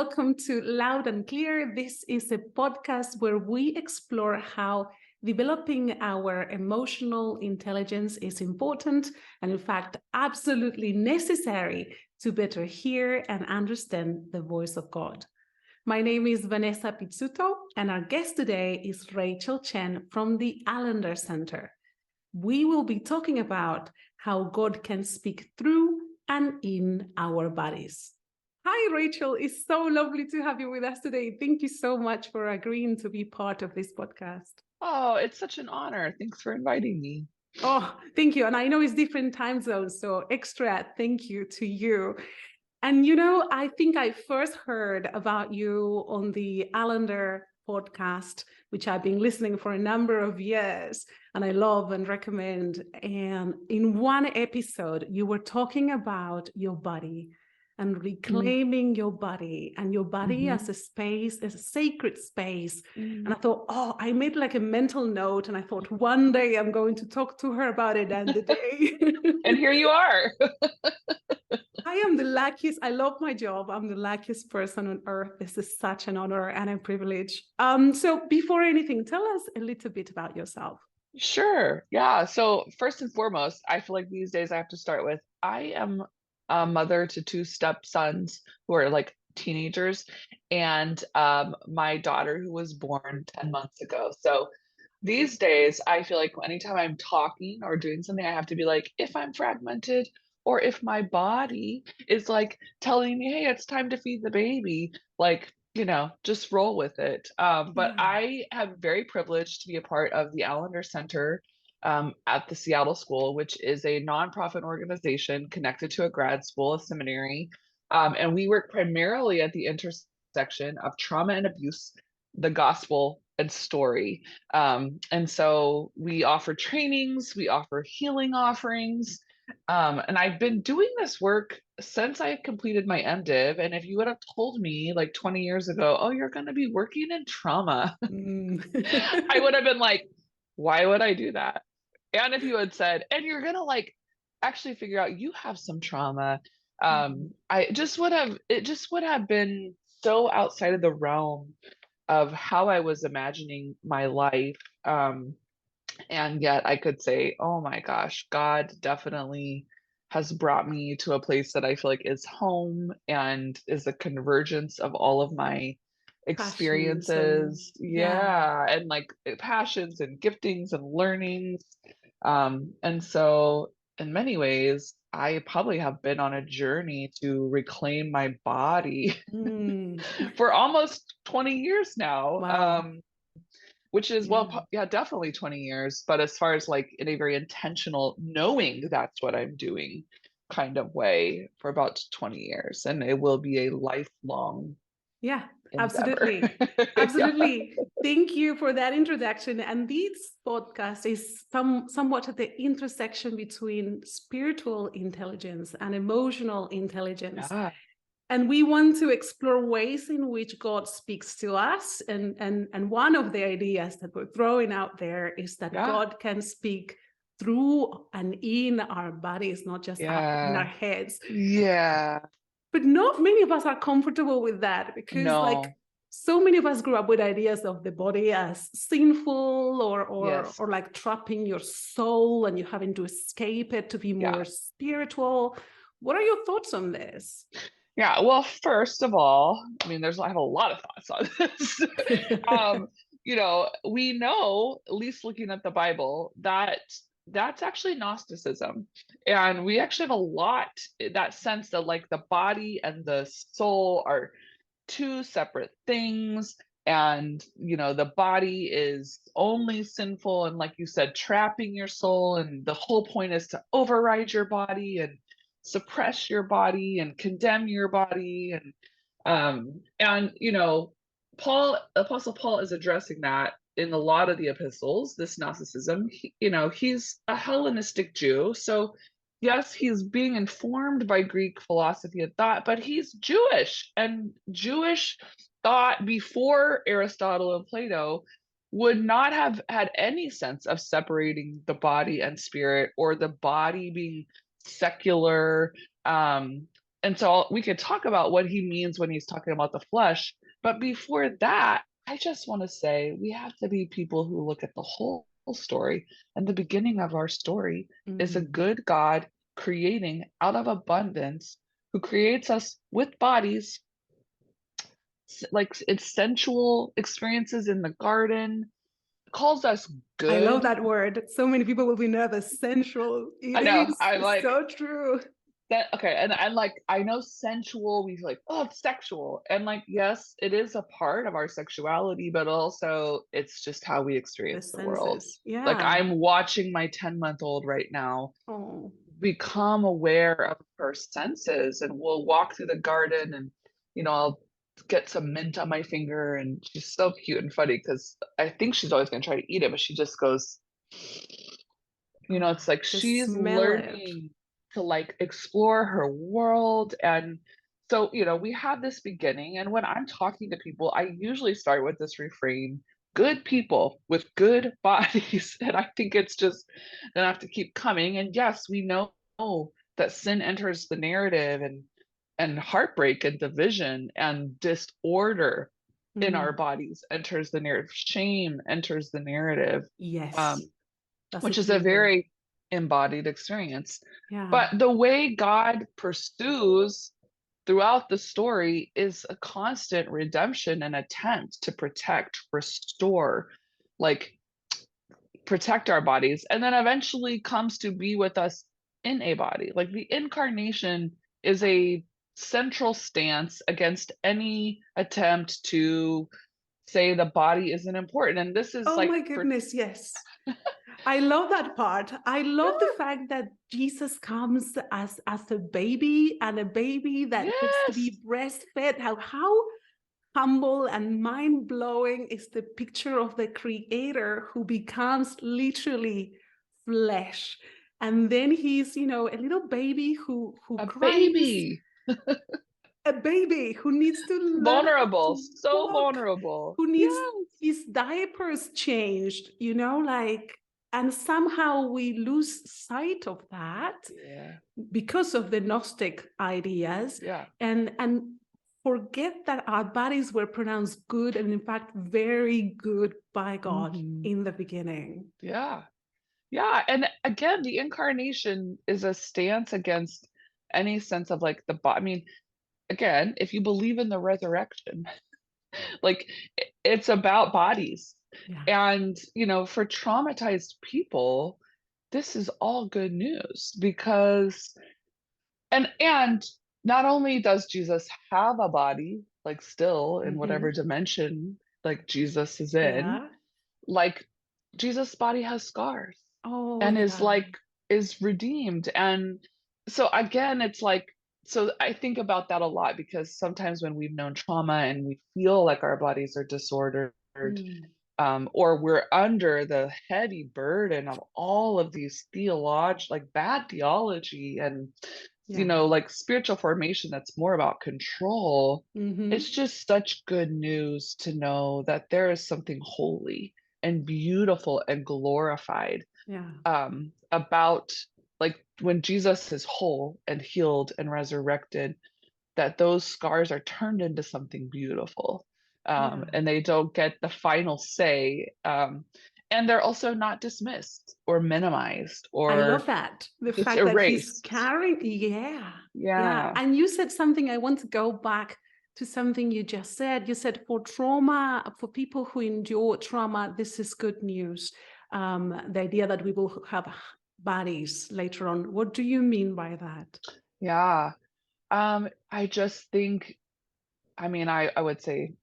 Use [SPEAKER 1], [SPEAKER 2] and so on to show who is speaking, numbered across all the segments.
[SPEAKER 1] welcome to Loud and Clear. This is a podcast where we explore how developing our emotional intelligence is important and, in fact, absolutely necessary to better hear and understand the voice of God. My name is Vanessa Pizzuto, and our guest today is Rachael Chen from the Allender Center. We will be talking about how God can speak through and in our bodies. Hi, Rachael. It's so lovely to have you with us today. Thank you so much for agreeing to be part of this podcast.
[SPEAKER 2] Oh, it's such an honor. Thanks for inviting me.
[SPEAKER 1] Oh, thank you. And I know it's different time zones, so extra thank you to you. And I think I first heard about you on the Allender podcast, which I've been listening for a number of years, and I love and recommend. And in one episode, you were talking about your body and reclaiming your body and your body as a space, as a sacred space. And I thought, I made like a mental note, and I thought one day I'm going to talk to her about it, and the day.
[SPEAKER 2] And here you are.
[SPEAKER 1] I am the luckiest. I love my job. I'm the luckiest person on earth. This is such an honor and a privilege. So before anything, tell us a little bit about yourself.
[SPEAKER 2] Sure. Yeah. So first and foremost, I feel like these days I have to start with, I am a mother to two stepsons who are like teenagers, and my daughter who was born 10 months ago. So these days, I feel like anytime I'm talking or doing something, I have to be like, if I'm fragmented or if my body is like telling me, hey, it's time to feed the baby, like, just roll with it. But I am very privileged to be a part of the Allender Center at the Seattle School, which is a nonprofit organization connected to a grad school, a seminary. And we work primarily at the intersection of trauma and abuse, the gospel, and story. And so we offer trainings, we offer healing offerings. And I've been doing this work since I completed my MDiv. And if you would have told me like 20 years ago, oh, you're going to be working in trauma, I would have been like, why would I do that? And if you had said, and you're going to like actually figure out you have some trauma, it just would have been so outside of the realm of how I was imagining my life. And yet I could say, oh my gosh, God definitely has brought me to a place that I feel like is home and is a convergence of all of my experiences. And like passions and giftings and learnings. And so in many ways, I probably have been on a journey to reclaim my body for almost 20 years now.
[SPEAKER 1] Wow.
[SPEAKER 2] Which is, definitely 20 years. But as far as like in a very intentional knowing that's what I'm doing kind of way for about 20 years. And it will be a lifelong endeavor.
[SPEAKER 1] Absolutely. Thank you for that introduction. And this podcast is somewhat at the intersection between spiritual intelligence and emotional intelligence.
[SPEAKER 2] Yeah.
[SPEAKER 1] And we want to explore ways in which God speaks to us. And one of the ideas that we're throwing out there is that God can speak through and in our bodies, not just in our heads.
[SPEAKER 2] Yeah.
[SPEAKER 1] But not many of us are comfortable with that because like so many of us grew up with ideas of the body as sinful or like trapping your soul and you having to escape it to be more spiritual. What are your thoughts on this?
[SPEAKER 2] Yeah, well, first of all, I mean, I have a lot of thoughts on this. We know, at least looking at the Bible, that that's actually Gnosticism. And we actually have a lot, that sense that like the body and the soul are two separate things. And, the body is only sinful. And like you said, trapping your soul. And the whole point is to override your body and suppress your body and condemn your body. And Apostle Paul is addressing that in a lot of the epistles, this Gnosticism. He's a Hellenistic Jew. So yes, he's being informed by Greek philosophy and thought, but he's Jewish, and Jewish thought before Aristotle and Plato would not have had any sense of separating the body and spirit, or the body being secular, And so we could talk about what he means when he's talking about the flesh. But before that, I just want to say we have to be people who look at the whole story. And the beginning of our story is a
[SPEAKER 1] Mm.
[SPEAKER 2] good God creating out of abundance, who creates us with bodies, like it's sensual experiences in the garden, calls us
[SPEAKER 1] I love
[SPEAKER 2] good.
[SPEAKER 1] that word. So many people will be nervous. Sensual.
[SPEAKER 2] I
[SPEAKER 1] It
[SPEAKER 2] know.
[SPEAKER 1] is
[SPEAKER 2] I like
[SPEAKER 1] so true.
[SPEAKER 2] that. Okay. And like, I know sensual, we like, oh, it's sexual. And like, yes, it is a part of our sexuality, but also it's just how we
[SPEAKER 1] The
[SPEAKER 2] experience the world.
[SPEAKER 1] senses.
[SPEAKER 2] Like,
[SPEAKER 1] Yeah.
[SPEAKER 2] I'm watching my 10-month-old right now
[SPEAKER 1] Oh,
[SPEAKER 2] become aware of her senses, and we'll walk through the garden, and I'll get some mint on my finger, and she's so cute and funny because I think she's always going to try to eat it, but she just goes,
[SPEAKER 1] oh,
[SPEAKER 2] it's like
[SPEAKER 1] just
[SPEAKER 2] she's
[SPEAKER 1] smell it.
[SPEAKER 2] learning to like explore her world. And so we have this beginning, and when I'm talking to people, I usually start with this refrain: good people with good bodies. And I think it's just gonna have to keep coming. And yes, we know that sin enters the narrative, and heartbreak and division and disorder in our
[SPEAKER 1] Mm.
[SPEAKER 2] bodies enters the narrative. Shame enters the narrative.
[SPEAKER 1] Yes,
[SPEAKER 2] um,
[SPEAKER 1] that's a
[SPEAKER 2] which is a
[SPEAKER 1] key word.
[SPEAKER 2] very embodied experience.
[SPEAKER 1] Yeah.
[SPEAKER 2] But the way God pursues throughout the story is a constant redemption and attempt to protect, restore, like protect our bodies, and then eventually comes to be with us in a body. Like the incarnation is a central stance against any attempt to say the body isn't important. And this is
[SPEAKER 1] Oh
[SPEAKER 2] like
[SPEAKER 1] my
[SPEAKER 2] for
[SPEAKER 1] goodness, yes. I love that part. I love the fact that Jesus comes as a baby, and a baby that gets to
[SPEAKER 2] yes.
[SPEAKER 1] be breastfed. How humble and mind-blowing is the picture of the creator who becomes literally flesh. And then he's, a little baby who
[SPEAKER 2] A
[SPEAKER 1] cries,
[SPEAKER 2] baby,
[SPEAKER 1] a baby who needs to learn how
[SPEAKER 2] vulnerable,
[SPEAKER 1] to
[SPEAKER 2] so
[SPEAKER 1] walk,
[SPEAKER 2] vulnerable.
[SPEAKER 1] who needs
[SPEAKER 2] Yes.
[SPEAKER 1] his diapers changed, like, and somehow we lose sight of that
[SPEAKER 2] Yeah.
[SPEAKER 1] because of the Gnostic ideas,
[SPEAKER 2] Yeah.
[SPEAKER 1] and forget that our bodies were pronounced good, and in fact very good by God
[SPEAKER 2] Hmm.
[SPEAKER 1] in the beginning.
[SPEAKER 2] Yeah. Yeah. And again, the incarnation is a stance against any sense of like the body. I mean, again, if you believe in the resurrection, like it's about bodies.
[SPEAKER 1] Yeah.
[SPEAKER 2] And, for traumatized people, this is all good news because and not only does Jesus have a body, like still in whatever
[SPEAKER 1] Mm-hmm.
[SPEAKER 2] dimension like Jesus is in,
[SPEAKER 1] Yeah.
[SPEAKER 2] like Jesus' body has scars
[SPEAKER 1] Oh,
[SPEAKER 2] and
[SPEAKER 1] yeah.
[SPEAKER 2] is redeemed. And so again, it's like, so I think about that a lot because sometimes when we've known trauma and we feel like our bodies are disordered,
[SPEAKER 1] Mm.
[SPEAKER 2] or we're under the heavy burden of all of these like bad theology, and
[SPEAKER 1] Yeah.
[SPEAKER 2] like spiritual formation that's more about control.
[SPEAKER 1] Mm-hmm.
[SPEAKER 2] It's just such good news to know that there is something holy and beautiful and glorified
[SPEAKER 1] Yeah.
[SPEAKER 2] about like when Jesus is whole and healed and resurrected, that those scars are turned into something beautiful,
[SPEAKER 1] Yeah.
[SPEAKER 2] and they don't get the final say, and they're also not dismissed or minimized
[SPEAKER 1] I love
[SPEAKER 2] or
[SPEAKER 1] that. The
[SPEAKER 2] just
[SPEAKER 1] fact that he's
[SPEAKER 2] erased.
[SPEAKER 1] carrying, yeah, yeah.
[SPEAKER 2] Yeah.
[SPEAKER 1] And you said something, I want to go back to something you just said. You said for trauma, for people who endure trauma, this is good news. The idea that we will have bodies later on. What do you mean by that?
[SPEAKER 2] Yeah. I just think, I mean, I would say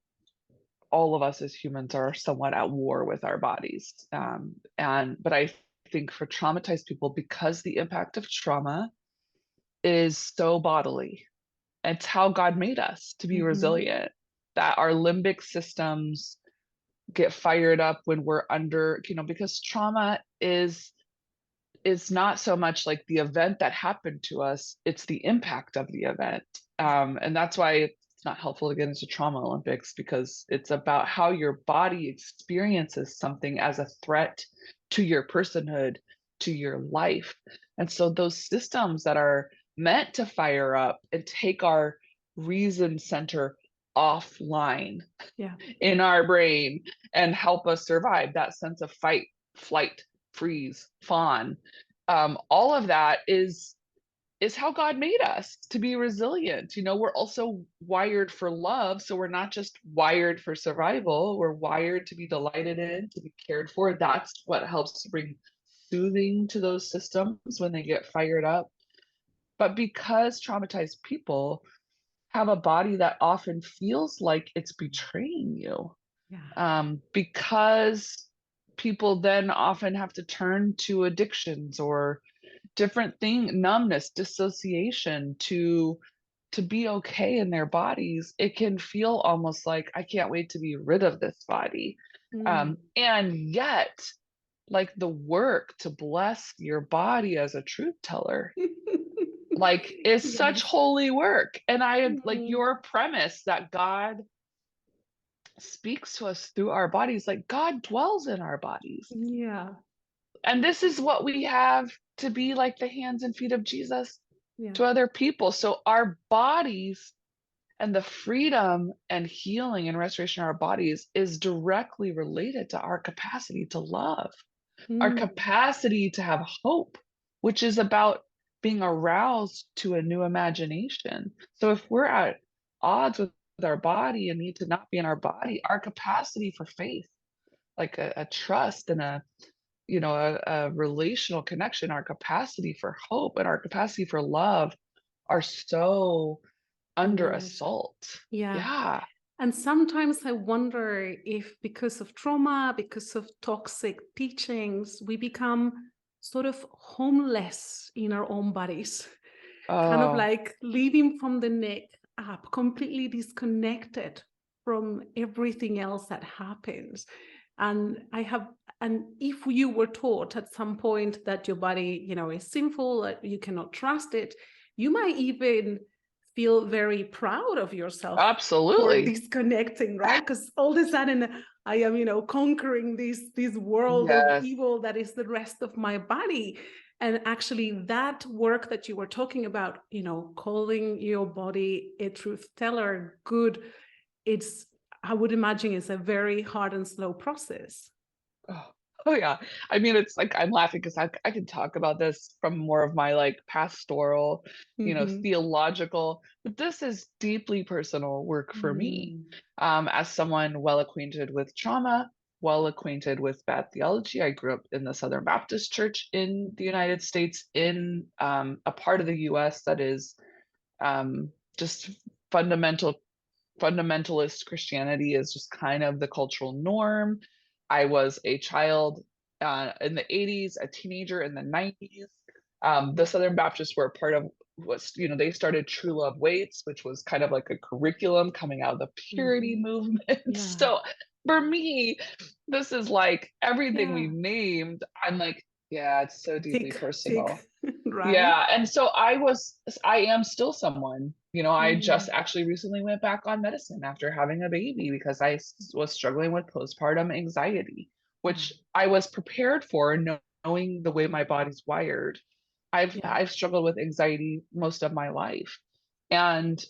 [SPEAKER 2] all of us as humans are somewhat at war with our bodies. But I think for traumatized people, because the impact of trauma is so bodily, it's how God made us to be
[SPEAKER 1] Mm-hmm.
[SPEAKER 2] resilient, that our limbic systems get fired up when we're under, because trauma is not so much like the event that happened to us, it's the impact of the event. And that's why it's not helpful to get into trauma Olympics, because it's about how your body experiences something as a threat to your personhood, to your life. And so those systems that are meant to fire up and take our reason center offline
[SPEAKER 1] Yeah.
[SPEAKER 2] in our brain and help us survive. That sense of fight, flight, freeze, fawn. All of that is how God made us to be resilient. You know, we're also wired for love. So we're not just wired for survival, we're wired to be delighted in, to be cared for. That's what helps to bring soothing to those systems when they get fired up. But because traumatized people have a body that often feels like it's betraying you,
[SPEAKER 1] Yeah.
[SPEAKER 2] because people then often have to turn to addictions or different thing, numbness, dissociation to be okay in their bodies, it can feel almost like I can't wait to be rid of this body.
[SPEAKER 1] Mm.
[SPEAKER 2] And yet, like the work to bless your body as a truth teller, like is such
[SPEAKER 1] Yes.
[SPEAKER 2] holy work. And I like
[SPEAKER 1] Mm.
[SPEAKER 2] your premise that God speaks to us through our bodies, like God dwells in our bodies.
[SPEAKER 1] Yeah.
[SPEAKER 2] And this is what we have to be like the hands and feet of Jesus
[SPEAKER 1] Yeah.
[SPEAKER 2] to other people. So our bodies and the freedom and healing and restoration of our bodies is directly related to our capacity to love, our
[SPEAKER 1] Mm.
[SPEAKER 2] capacity to have hope, which is about being aroused to a new imagination. So if we're at odds with our body and need to not be in our body, our capacity for faith, like a trust and a relational connection, our capacity for hope and our capacity for love are so under
[SPEAKER 1] Diminished.
[SPEAKER 2] assault.
[SPEAKER 1] Yeah.
[SPEAKER 2] Yeah.
[SPEAKER 1] And sometimes I wonder if because of trauma, because of toxic teachings, we become sort of homeless in our own bodies, kind of
[SPEAKER 2] Oh,
[SPEAKER 1] like living from the neck up, completely disconnected from everything else that happens. And and if you were taught at some point that your body, is sinful, that you cannot trust it, you might even feel very proud of yourself for
[SPEAKER 2] absolutely.
[SPEAKER 1] disconnecting, right? Because all of a sudden I am, conquering this world of
[SPEAKER 2] Yes.
[SPEAKER 1] evil that is the rest of my body. And actually that work that you were talking about, calling your body a truth teller, good, I would imagine it's a very hard and slow process.
[SPEAKER 2] Oh, oh yeah. I mean, it's like I'm laughing because I can talk about this from more of my like pastoral,
[SPEAKER 1] Mm-hmm.
[SPEAKER 2] theological, but this is deeply personal work for me.
[SPEAKER 1] Mm.
[SPEAKER 2] As someone well acquainted with trauma, well acquainted with bad theology. I grew up in the Southern Baptist Church in the United States, in a part of the US that is just fundamentalist Christianity is just kind of the cultural norm. I was a child in the 80s, a teenager in the 90s. The Southern Baptists were a part of they started True Love Waits, which was kind of like a curriculum coming out of the purity
[SPEAKER 1] Mm-hmm.
[SPEAKER 2] movement.
[SPEAKER 1] Yeah.
[SPEAKER 2] So for me, this is like everything
[SPEAKER 1] Yeah.
[SPEAKER 2] we've named. I'm like, yeah, it's so deeply
[SPEAKER 1] Tick,
[SPEAKER 2] personal.
[SPEAKER 1] right?
[SPEAKER 2] Yeah, and so I am still someone, I just
[SPEAKER 1] Mm.
[SPEAKER 2] actually recently went back on medicine after having a baby because was struggling with postpartum anxiety,
[SPEAKER 1] Yeah.
[SPEAKER 2] which I was prepared for knowing the way my body's wired.
[SPEAKER 1] Yeah.
[SPEAKER 2] I've struggled with anxiety most of my life. And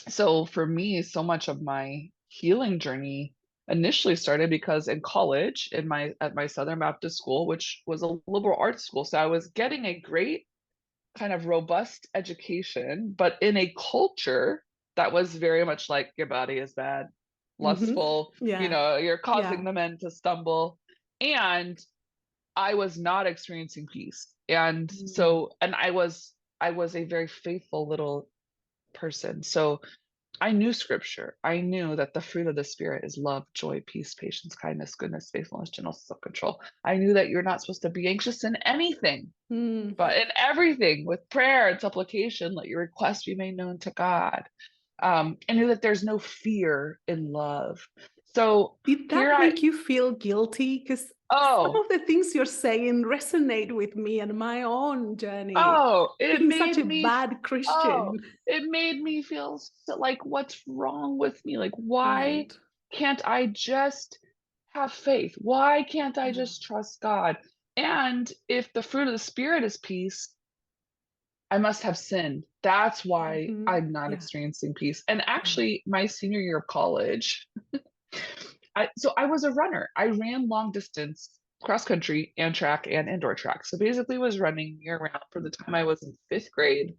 [SPEAKER 2] so for me, so much of my healing journey initially started because in college, at my Southern Baptist school, which was a liberal arts school, so I was getting a great kind of robust education, but in a culture that was very much like your body is bad,
[SPEAKER 1] Mm-hmm.
[SPEAKER 2] lustful,
[SPEAKER 1] Yeah.
[SPEAKER 2] you're causing
[SPEAKER 1] Yeah.
[SPEAKER 2] the men to stumble. And I was not experiencing peace. And
[SPEAKER 1] Mm.
[SPEAKER 2] so, and I was a very faithful little person. So I knew scripture. I knew that the fruit of the spirit is love, joy, peace, patience, kindness, goodness, faithfulness, gentleness, self-control. I knew that you're not supposed to be anxious in anything,
[SPEAKER 1] Mm.
[SPEAKER 2] but in everything, with prayer and supplication, let your requests be made known to God. I knew that there's no fear in love. So
[SPEAKER 1] Did
[SPEAKER 2] here
[SPEAKER 1] that
[SPEAKER 2] I,
[SPEAKER 1] make you feel guilty? Because some
[SPEAKER 2] oh,
[SPEAKER 1] of the things you're saying resonate with me and my own journey.
[SPEAKER 2] oh,
[SPEAKER 1] Being such a bad
[SPEAKER 2] oh,
[SPEAKER 1] Christian.
[SPEAKER 2] it made me feel so, like, what's wrong with me? Like, why
[SPEAKER 1] Right.
[SPEAKER 2] can't I just have faith? Why can't I
[SPEAKER 1] Yeah.
[SPEAKER 2] just trust God? And if the fruit of the spirit is peace, I must have sinned. That's why
[SPEAKER 1] Mhm.
[SPEAKER 2] I'm not
[SPEAKER 1] Yeah.
[SPEAKER 2] experiencing peace. And
[SPEAKER 1] Yeah.
[SPEAKER 2] actually, my senior year of college, I was a runner. I ran long distance, cross country and track and indoor track. So basically was running year round from the time I was in fifth grade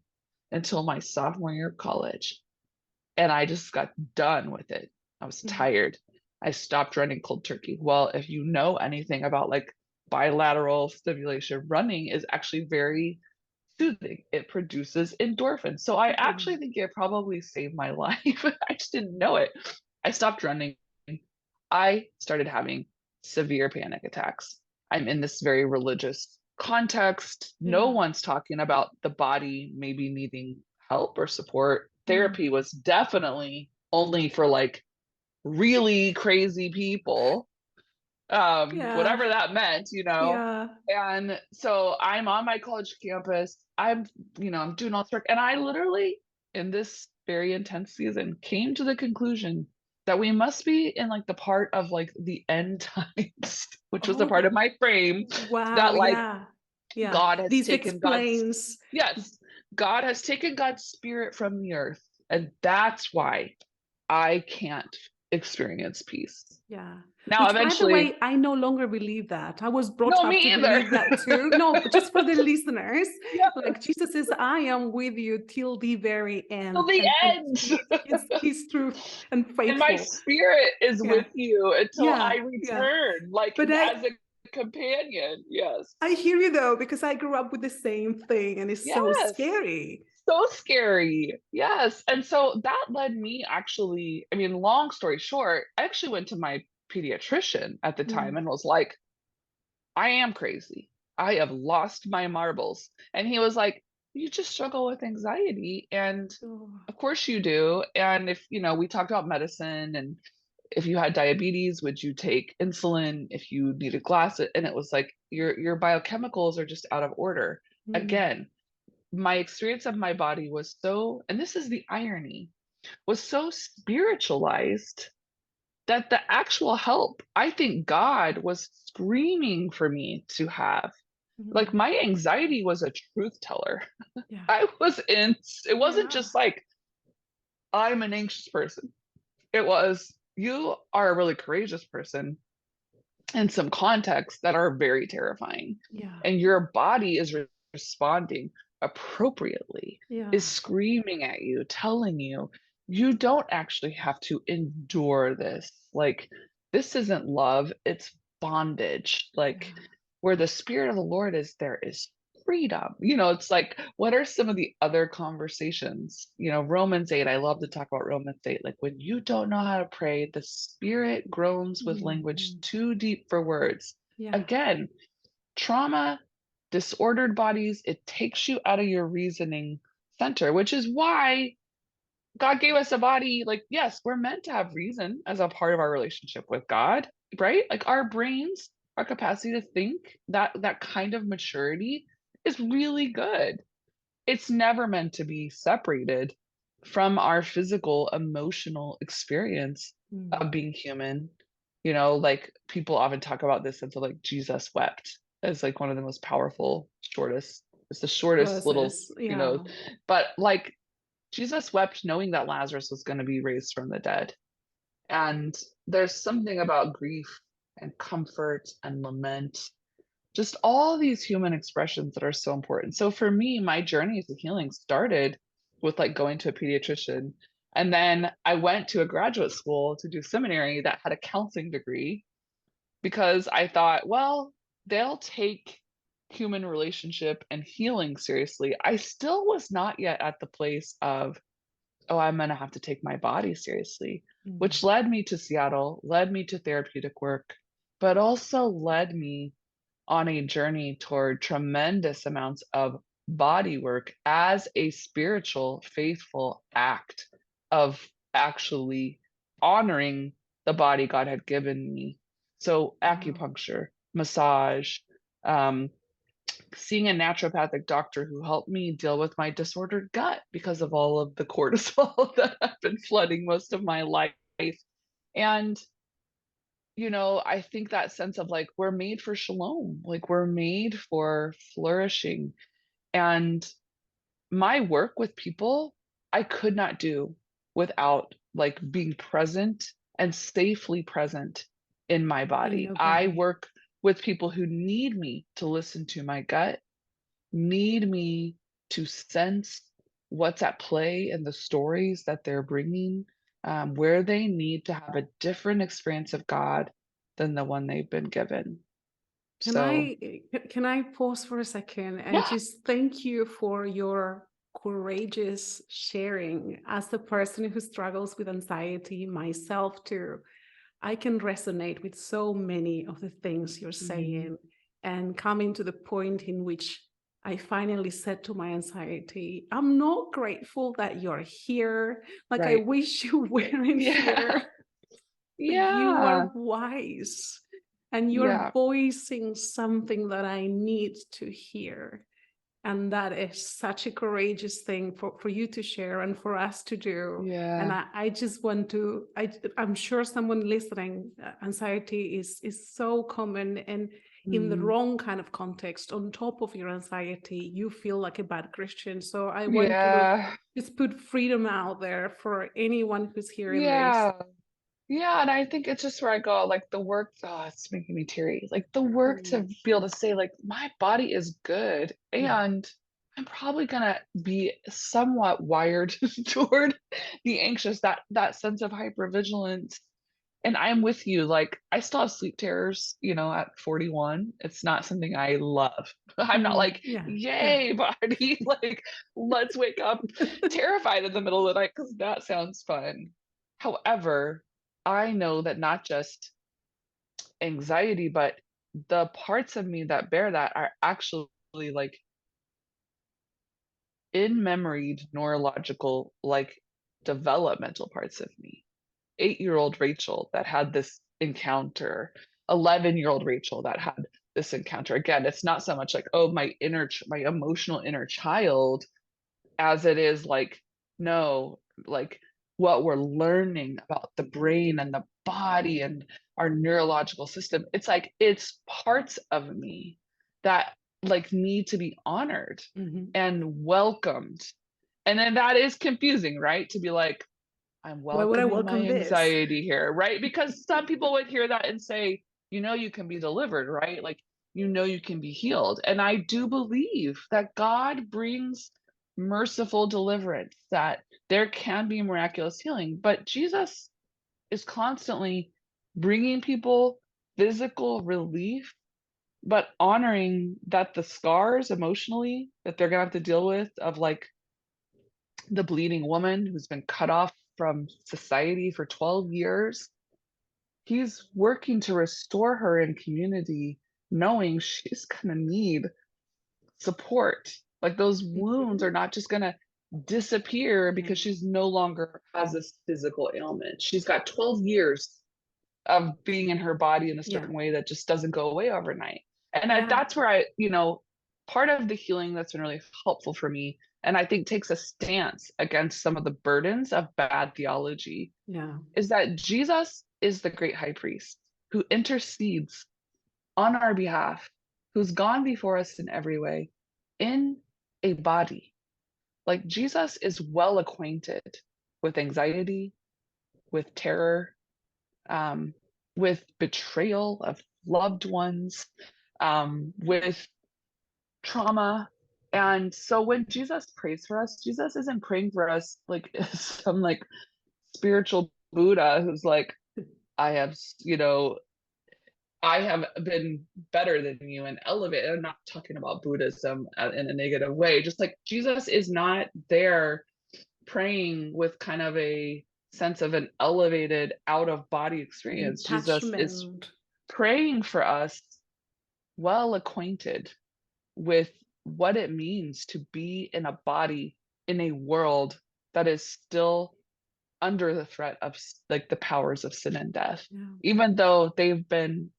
[SPEAKER 2] until my sophomore year of college. And I just got done with it. I was
[SPEAKER 1] Yeah.
[SPEAKER 2] tired. I stopped running cold turkey. Well, if you know anything about like bilateral stimulation, running is actually very soothing. It produces endorphins. So I actually think it probably saved my life. I just didn't know it. I stopped running. I started having severe panic attacks. I'm in this very religious context. No
[SPEAKER 1] Yeah.
[SPEAKER 2] one's talking about the body maybe needing help or support.
[SPEAKER 1] Mm.
[SPEAKER 2] Therapy was definitely only for like really crazy people,
[SPEAKER 1] Yeah.
[SPEAKER 2] whatever that meant,
[SPEAKER 1] Yeah.
[SPEAKER 2] and so I'm on my college campus. I'm doing all this work, and I literally, in this very intense season, came to the conclusion that we must be in like the part of like the end times, which was a part
[SPEAKER 1] Oh,
[SPEAKER 2] of my frame
[SPEAKER 1] wow.
[SPEAKER 2] that like
[SPEAKER 1] Yeah. Yeah.
[SPEAKER 2] God has
[SPEAKER 1] This
[SPEAKER 2] taken God's,
[SPEAKER 1] explains.
[SPEAKER 2] yes, God has taken God's spirit from the earth, and that's why I can't experience peace.
[SPEAKER 1] Yeah.
[SPEAKER 2] Now,
[SPEAKER 1] Which, by the
[SPEAKER 2] eventually,
[SPEAKER 1] way, I no longer believe that. I was brought
[SPEAKER 2] no,
[SPEAKER 1] up to
[SPEAKER 2] me either.
[SPEAKER 1] believe that too. No, but just for the listeners,
[SPEAKER 2] Yeah,
[SPEAKER 1] like Jesus says, I am with you till the very
[SPEAKER 2] till
[SPEAKER 1] end.
[SPEAKER 2] the
[SPEAKER 1] And
[SPEAKER 2] end.
[SPEAKER 1] he's true and
[SPEAKER 2] And my
[SPEAKER 1] faithful.
[SPEAKER 2] spirit is
[SPEAKER 1] Yeah.
[SPEAKER 2] with you until
[SPEAKER 1] Yeah.
[SPEAKER 2] I
[SPEAKER 1] Yeah.
[SPEAKER 2] return, like
[SPEAKER 1] But
[SPEAKER 2] as a companion. Yes.
[SPEAKER 1] I hear you though, because I grew up with the same thing and it's so
[SPEAKER 2] Yes.
[SPEAKER 1] scary.
[SPEAKER 2] So scary. Yes. And so that led me actually, I mean, long story short, I actually went to my pediatrician at the time
[SPEAKER 1] Mm.
[SPEAKER 2] and was like, I am crazy. I have lost my marbles. And he was like, you just struggle with anxiety. And
[SPEAKER 1] Oh.
[SPEAKER 2] of course you do. And if, we talked about medicine and if you had diabetes, would you take insulin if you needed glasses? And it was like your biochemicals are just out of order.
[SPEAKER 1] Mm.
[SPEAKER 2] Again, my experience of my body was so, and this is the irony, was so spiritualized that the actual help I think God was screaming for me to have. Like
[SPEAKER 1] Mm.
[SPEAKER 2] my anxiety was a truth teller.
[SPEAKER 1] Yeah.
[SPEAKER 2] I was in, it wasn't
[SPEAKER 1] Yeah.
[SPEAKER 2] just like, I'm an anxious person. It was, you are a really courageous person in some contexts that are very terrifying.
[SPEAKER 1] Yeah.
[SPEAKER 2] And your body is responding appropriately, is
[SPEAKER 1] Yeah.
[SPEAKER 2] screaming at you, telling you, you don't actually have to endure this. Like, this isn't love, it's bondage. Like,
[SPEAKER 1] Yeah.
[SPEAKER 2] where the spirit of the Lord is, there is freedom. It's like, what are some of the other conversations? Romans 8, I love to talk about Romans 8. Like, when you don't know how to pray, the spirit groans with language
[SPEAKER 1] Mm.
[SPEAKER 2] too deep for words.
[SPEAKER 1] Yeah.
[SPEAKER 2] Again, trauma, disordered bodies, it takes you out of your reasoning center, which is why God gave us a body. Like, yes, we're meant to have reason as a part of our relationship with God, right? Like our brains, our capacity to think, that kind of maturity is really good. It's never meant to be separated from our physical, emotional experience
[SPEAKER 1] Mm.
[SPEAKER 2] of being human. Like people often talk about this and so like Jesus wept as like one of the most powerful, shortest, it's the shortest little,
[SPEAKER 1] Versus, yeah.
[SPEAKER 2] but like Jesus wept knowing that Lazarus was going to be raised from the dead. And there's something about grief and comfort and lament, just all these human expressions that are so important. So for me, my journey to healing started with like going to a pediatrician. And then I went to a graduate school to do seminary that had a counseling degree because I thought, well, they'll take human relationship and healing seriously. I still was not yet at the place of, oh, I'm going to have to take my body seriously,
[SPEAKER 1] Mm.
[SPEAKER 2] which led me to Seattle, led me to therapeutic work, but also led me on a journey toward tremendous amounts of body work as a spiritual, faithful act of actually honoring the body God had given me. So,
[SPEAKER 1] Wow.
[SPEAKER 2] acupuncture, massage, um, seeing a naturopathic doctor who helped me deal with my disordered gut because of all of the cortisol that I've been flooding most of my life. And I think that sense of like we're made for shalom, like we're made for flourishing. And my work with people, I could not do without like being present and safely present in my
[SPEAKER 1] In
[SPEAKER 2] body.
[SPEAKER 1] your
[SPEAKER 2] I
[SPEAKER 1] body.
[SPEAKER 2] work with people who need me to listen to my gut, need me to sense what's at play in the stories that they're bringing, where they need to have a different experience of God than the one they've been given.
[SPEAKER 1] Can
[SPEAKER 2] So,
[SPEAKER 1] I pause for a second and
[SPEAKER 2] yeah.
[SPEAKER 1] just thank you for your courageous sharing as the person who struggles with anxiety myself too. I can resonate with so many of the things you're
[SPEAKER 2] Mhm.
[SPEAKER 1] saying and coming to the point in which I finally said to my anxiety, I'm not grateful that you're here. Like, I
[SPEAKER 2] Right.
[SPEAKER 1] wish you weren't
[SPEAKER 2] Yeah.
[SPEAKER 1] here, but you
[SPEAKER 2] Yeah.
[SPEAKER 1] are wise and you're
[SPEAKER 2] Yeah.
[SPEAKER 1] voicing something that I need to hear. And that is such a courageous thing for you to share and for us to do. And
[SPEAKER 2] Yeah.
[SPEAKER 1] I just want to, I'm sure someone listening, anxiety is so common, and in the
[SPEAKER 2] Mhm.
[SPEAKER 1] wrong kind of context, on top of your anxiety, you feel like a bad Christian. So I want to
[SPEAKER 2] Yeah.
[SPEAKER 1] just put freedom out there for anyone who's hearing this.
[SPEAKER 2] Yeah. Yeah, and I think it's just where I go, like the work, oh, it's making me teary. Like the work to
[SPEAKER 1] Mm,
[SPEAKER 2] be able to say, like, my body is good
[SPEAKER 1] yeah.
[SPEAKER 2] and I'm probably gonna be somewhat wired toward the anxious, that sense of hypervigilance. And I'm with you, like I still have sleep terrors, at 41. It's not something I love. I'm not like,
[SPEAKER 1] Yeah. Yeah.
[SPEAKER 2] yay, body, like let's wake up terrified in the middle of the night because that sounds fun. However, I know that not just anxiety, but the parts of me that bear that are actually like in memoried neurological, like developmental parts of me. 8-year-old Rachel that had this encounter, 11-year-old Rachel that had this encounter. Again, it's not so much like, oh, my emotional inner child, as it is like, no, like what we're learning about the brain and the body and our neurological system. It's like it's parts of me that like need to be honored
[SPEAKER 1] Mhm.
[SPEAKER 2] and welcomed. And then that is confusing, right? To be like, I'm
[SPEAKER 1] Why would I
[SPEAKER 2] welcoming my
[SPEAKER 1] welcome this?
[SPEAKER 2] anxiety here, right? Because some people would hear that and say, you can be delivered, right? Like, you can be healed. And I do believe that God brings merciful deliverance, that there can be miraculous healing. But Jesus is constantly bringing people physical relief, but honoring that the scars emotionally that they're going to have to deal with, of like the bleeding woman who's been cut off from society for 12 years. He's working to restore her in community, knowing she's going to need support. Like those wounds
[SPEAKER 1] Mhm.
[SPEAKER 2] are not just going to disappear
[SPEAKER 1] Yeah.
[SPEAKER 2] because she's no longer has this physical ailment. She's got 12 years of being in her body in a
[SPEAKER 1] Yeah.
[SPEAKER 2] certain way that just doesn't go away overnight. And
[SPEAKER 1] Yeah.
[SPEAKER 2] that's where part of the healing that's been really helpful for me, and I think takes a stance against some of the burdens of bad theology,
[SPEAKER 1] Yeah.
[SPEAKER 2] is that Jesus is the great high priest who intercedes on our behalf, who's gone before us in every way, in a body. Like Jesus is well acquainted with anxiety, with terror, um, with betrayal of loved ones, with trauma. And so when Jesus prays for us, Jesus isn't praying for us like some like spiritual Buddha who's like, I have, I have been better than you and elevated. I'm not talking about Buddhism in a negative way. Just like Jesus is not there praying with kind of a sense of an elevated out of body experience. Jesus is
[SPEAKER 1] Detachment.
[SPEAKER 2] praying for us, well acquainted with what it means to be in a body in a world that is still under the threat of like the powers of sin and death,
[SPEAKER 1] Yeah.
[SPEAKER 2] even though they've been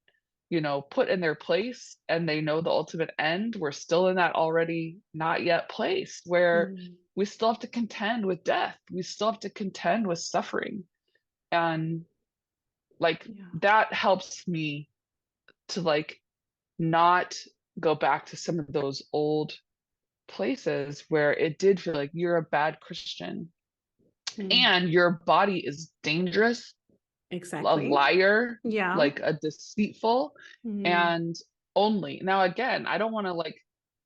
[SPEAKER 2] put in their place and they know the ultimate end. We're still in that already not yet place where
[SPEAKER 1] Mm.
[SPEAKER 2] we still have to contend with death, we still have to contend with suffering. And like
[SPEAKER 1] Yeah.
[SPEAKER 2] that helps me to like not go back to some of those old places where it did feel like you're a bad Christian
[SPEAKER 1] Mm,
[SPEAKER 2] and your body is dangerous, a
[SPEAKER 1] exactly.
[SPEAKER 2] liar,
[SPEAKER 1] Yeah.
[SPEAKER 2] like a deceitful,
[SPEAKER 1] Mm,
[SPEAKER 2] and only. Now, again, I don't want to like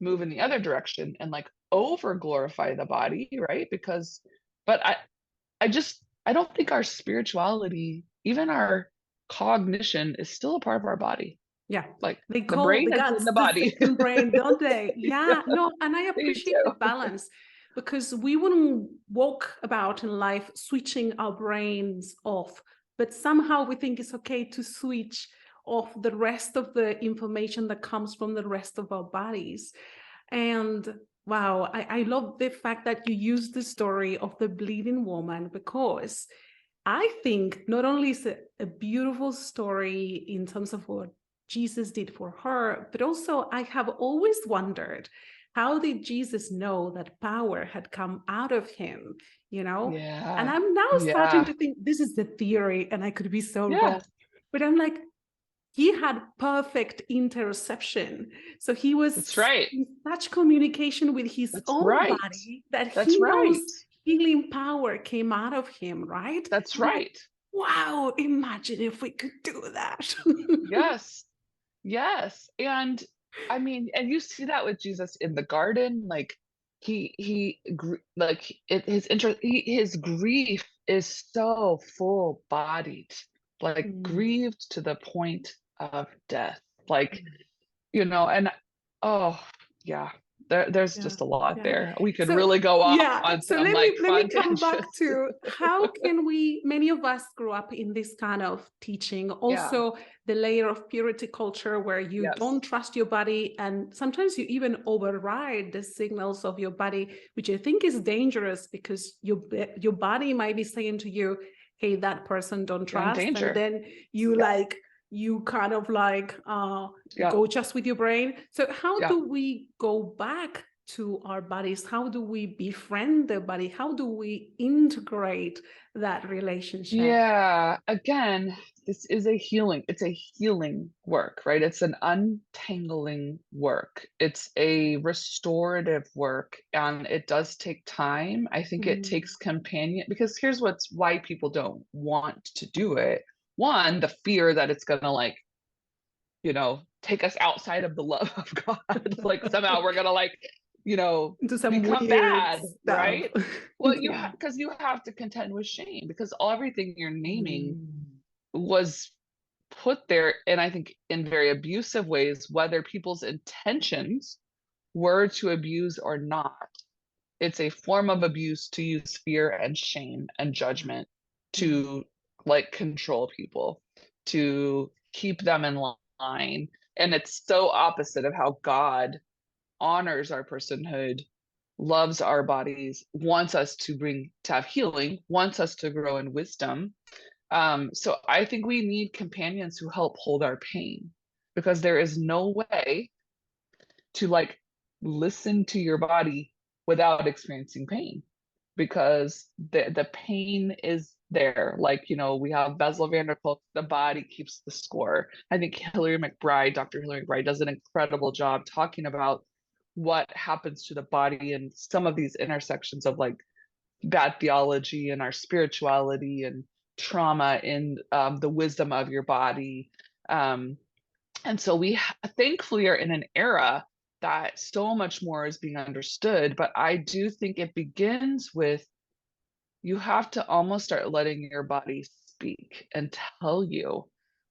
[SPEAKER 2] move in the other direction and like over glorify the body, right? Because, but I don't think our spirituality, even our cognition, is still a part of our body.
[SPEAKER 1] yeah.
[SPEAKER 2] Like
[SPEAKER 1] They
[SPEAKER 2] the
[SPEAKER 1] call
[SPEAKER 2] brain
[SPEAKER 1] the
[SPEAKER 2] is in
[SPEAKER 1] guts
[SPEAKER 2] the
[SPEAKER 1] the
[SPEAKER 2] body.
[SPEAKER 1] second brain, don't they? Yeah,
[SPEAKER 2] Yeah,
[SPEAKER 1] no, and I
[SPEAKER 2] they
[SPEAKER 1] appreciate the
[SPEAKER 2] do.
[SPEAKER 1] balance because we wouldn't walk about in life switching our brains off, but somehow we think it's okay to switch off the rest of the information that comes from the rest of our bodies. And wow, I love the fact that you use the story of the bleeding woman because I think not only is it a beautiful story in terms of what Jesus did for her, but also I have always wondered, how did Jesus know that power had come out of him, you know? And
[SPEAKER 2] Yeah.
[SPEAKER 1] I'm now starting
[SPEAKER 2] Yeah.
[SPEAKER 1] to think this is the theory, and I could be so
[SPEAKER 2] Yeah.
[SPEAKER 1] wrong. But I'm like, he had perfect interoception. So he
[SPEAKER 2] That's
[SPEAKER 1] was
[SPEAKER 2] right.
[SPEAKER 1] in such communication with his
[SPEAKER 2] That's
[SPEAKER 1] own
[SPEAKER 2] right.
[SPEAKER 1] body that
[SPEAKER 2] That's
[SPEAKER 1] he knows
[SPEAKER 2] right.
[SPEAKER 1] healing power came out of him, right?
[SPEAKER 2] That's
[SPEAKER 1] I'm like,
[SPEAKER 2] right.
[SPEAKER 1] wow, imagine if we could do that.
[SPEAKER 2] Yes. Yes. And I mean, and you see that with Jesus in the garden, like like his grief is so full bodied, like
[SPEAKER 1] Mm,
[SPEAKER 2] grieved to the point of death. Like, and oh yeah, there's
[SPEAKER 1] yeah,
[SPEAKER 2] just a lot
[SPEAKER 1] yeah.
[SPEAKER 2] there. We could
[SPEAKER 1] So
[SPEAKER 2] really go off
[SPEAKER 1] yeah,
[SPEAKER 2] on
[SPEAKER 1] so
[SPEAKER 2] some
[SPEAKER 1] let
[SPEAKER 2] like
[SPEAKER 1] me let me
[SPEAKER 2] fun
[SPEAKER 1] come back
[SPEAKER 2] tangents.
[SPEAKER 1] to how can we, many of us grew up in this kind of teaching,
[SPEAKER 2] Yeah.
[SPEAKER 1] also the layer of purity culture where you
[SPEAKER 2] Yes.
[SPEAKER 1] don't trust your body and sometimes you even override the signals of your body, which I think is dangerous because your body might be saying to you, hey, that person don't
[SPEAKER 2] You're in
[SPEAKER 1] trust, and
[SPEAKER 2] danger.
[SPEAKER 1] then you
[SPEAKER 2] Yeah.
[SPEAKER 1] like you kind of like
[SPEAKER 2] Yeah.
[SPEAKER 1] go just with your brain. So how
[SPEAKER 2] Yeah.
[SPEAKER 1] do we go back to our bodies? How do we befriend the body? How do we integrate that relationship?
[SPEAKER 2] Yeah, again, this is a healing. It's a healing work, right? It's an untangling work. It's a restorative work, and it does take time. I think it
[SPEAKER 1] Mm,
[SPEAKER 2] takes companion because here's why people don't want to do it. One, the fear that it's gonna like, take us outside of the love of God. Like somehow we're gonna like,
[SPEAKER 1] into some
[SPEAKER 2] become
[SPEAKER 1] weird
[SPEAKER 2] bad,
[SPEAKER 1] stuff.
[SPEAKER 2] right? Well,
[SPEAKER 1] Yeah.
[SPEAKER 2] because you have to contend with shame because everything you're naming
[SPEAKER 1] Mm,
[SPEAKER 2] was put there, and I think in very abusive ways, whether people's intentions were to abuse or not. It's a form of abuse to use fear and shame and
[SPEAKER 1] yeah.
[SPEAKER 2] judgment
[SPEAKER 1] Yeah.
[SPEAKER 2] to like control people, to keep them in line. And it's so opposite of how God honors our personhood, loves our bodies, wants us to have healing, wants us to grow in wisdom. So I think we need companions who help hold our pain because there is no way to like listen to your body without experiencing pain because the pain is there. Like, we have Bessel van der Kolk, the body keeps the score. I think Dr. Hillary McBride does an incredible job talking about what happens to the body and some of these intersections of like bad theology and our spirituality and trauma in the wisdom of your body. Um, and so we thankfully are in an era that so much more is being understood. But I do think it begins with you have to almost start letting your body speak and tell you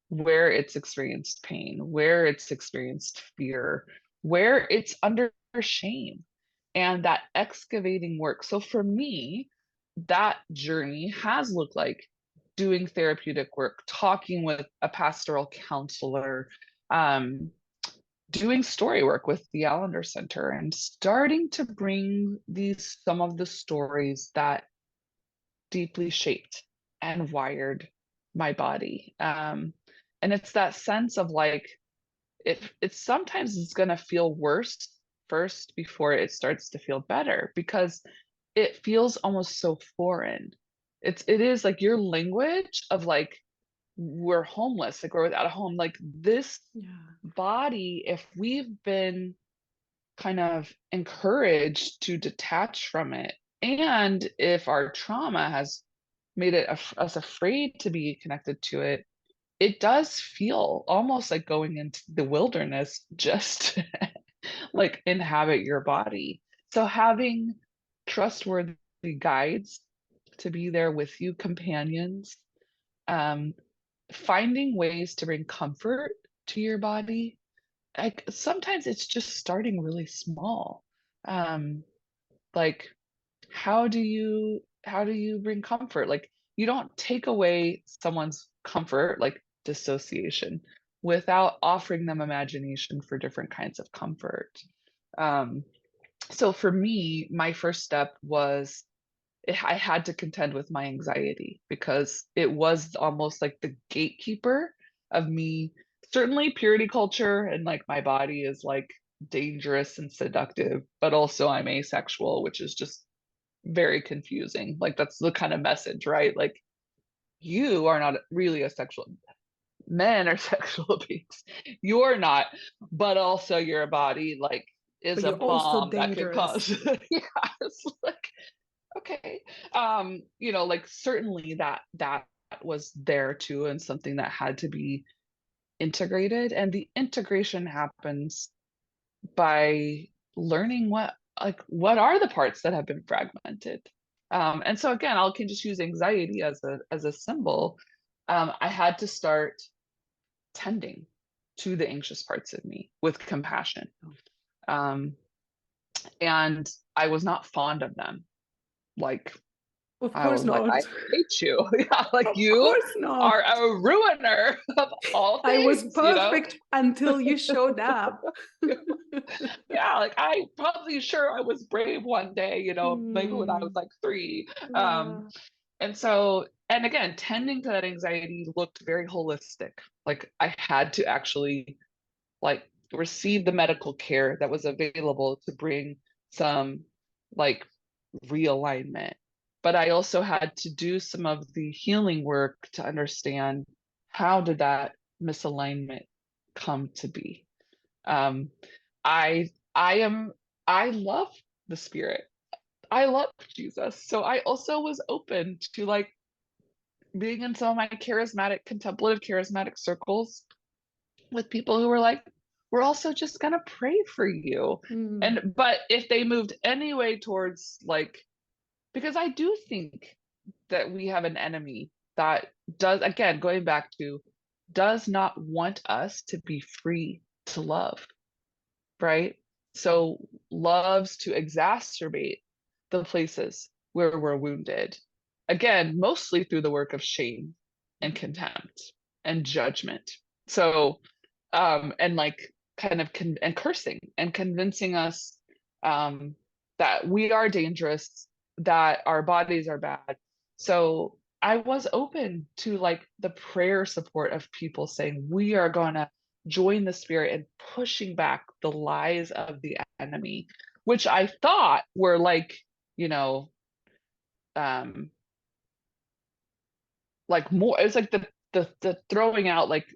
[SPEAKER 2] where it's experienced pain, where it's experienced fear, where it's under shame, and that excavating work. So for me, that journey has looked like doing therapeutic work, talking with a pastoral counselor, um, doing story work with the Allender Center, and starting to bring some of the stories that deeply shaped and wired my body. And it's that sense of like, it's sometimes it's going to feel worse first before it starts to feel better because it feels almost so foreign. It is like your language of like, we're homeless, like we're without a home, like this
[SPEAKER 1] Yeah.
[SPEAKER 2] body, if we've been kind of encouraged to detach from it. And if our trauma has made us afraid to be connected to it, it does feel almost like going into the wilderness just to like inhabit your body. So having trustworthy guides to be there with you, companions, um, finding ways to bring comfort to your body. Like sometimes it's just starting really small. Um, like how do you bring comfort? Like you don't take away someone's comfort, like dissociation, without offering them imagination for different kinds of comfort. Um, so for me, my first step was I had to contend with my anxiety because it was almost like the gatekeeper of me. Certainly, purity culture and like my body is like dangerous and seductive, but also I'm asexual, which is just very confusing. Like, that's the kind of message, right? Like, you are not really a sexual, men are sexual beings. You're not, but also your body, like, is
[SPEAKER 1] But
[SPEAKER 2] a
[SPEAKER 1] you're also
[SPEAKER 2] bomb that could cause,
[SPEAKER 1] dangerous.
[SPEAKER 2] yeah, it's like, okay, like certainly that was there too, and something that had to be integrated, and the integration happens by learning what are the parts that have been fragmented. And so again, I can just use anxiety as a symbol. I had to start tending to the anxious parts of me with compassion. um, and I was not fond of them. Like,
[SPEAKER 1] Of
[SPEAKER 2] I
[SPEAKER 1] course
[SPEAKER 2] was like, I
[SPEAKER 1] not.
[SPEAKER 2] hate you. Yeah, like
[SPEAKER 1] Of
[SPEAKER 2] you
[SPEAKER 1] course
[SPEAKER 2] are
[SPEAKER 1] not.
[SPEAKER 2] a ruiner of all
[SPEAKER 1] I was
[SPEAKER 2] things,
[SPEAKER 1] perfect until you showed up.
[SPEAKER 2] Yeah, like I probably sure I was brave one day, maybe when I was
[SPEAKER 1] Hmm.
[SPEAKER 2] like 3. Um,
[SPEAKER 1] Yeah.
[SPEAKER 2] and so, and again, tending to that anxiety looked very holistic. Like I had to actually like receive the medical care that was available to bring some like realignment. But I also had to do some of the healing work to understand how did that misalignment come to be. Um, I love the spirit. I love Jesus. So I also was open to like being in some of my contemplative charismatic circles with people who were like, we're also just gonna pray for you.
[SPEAKER 1] Hmm.
[SPEAKER 2] But if they moved any way towards like, because I do think that we have an enemy that does, again, going back to, does not want us to be free to love, right? So loves to exacerbate the places where we're wounded. Again, mostly through the work of shame and contempt and judgment. So, and like kind of and cursing and convincing us um, that we are dangerous, that our bodies are bad. So I was open to like the prayer support of people saying, we are going to join the spirit and pushing back the lies of the enemy, which I thought were like, you know, um, like more, it's like the throwing out, like,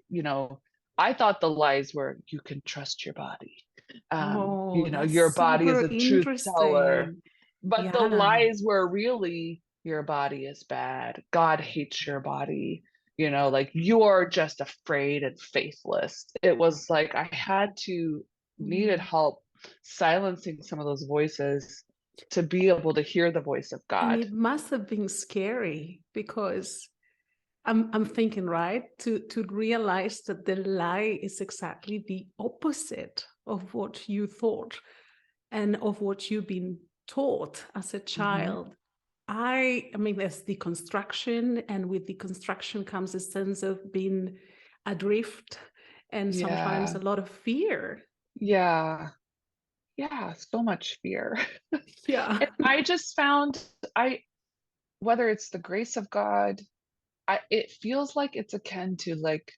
[SPEAKER 2] I thought the lies were, you can trust your body.
[SPEAKER 1] Oh, that's
[SPEAKER 2] Your body is
[SPEAKER 1] super
[SPEAKER 2] a truth teller.
[SPEAKER 1] interesting.
[SPEAKER 2] But the
[SPEAKER 1] Yeah.
[SPEAKER 2] lies were really, your body is bad. God hates your body. Like you're just afraid and faithless. It was like I had to needed
[SPEAKER 1] Mm.
[SPEAKER 2] help silencing some of those voices to be able to hear the voice of
[SPEAKER 1] And
[SPEAKER 2] God.
[SPEAKER 1] it must have been scary because I'm thinking, right, to realize that the lie is exactly the opposite of what you thought and of what you've been taught as a
[SPEAKER 2] Mhm.
[SPEAKER 1] child. I mean, there's deconstruction, and with deconstruction comes a sense of being adrift and sometimes
[SPEAKER 2] Yeah.
[SPEAKER 1] a lot of fear.
[SPEAKER 2] Yeah. Yeah, so much fear.
[SPEAKER 1] Yeah.
[SPEAKER 2] And I just found whether it's the grace of God, it feels like it's akin to like,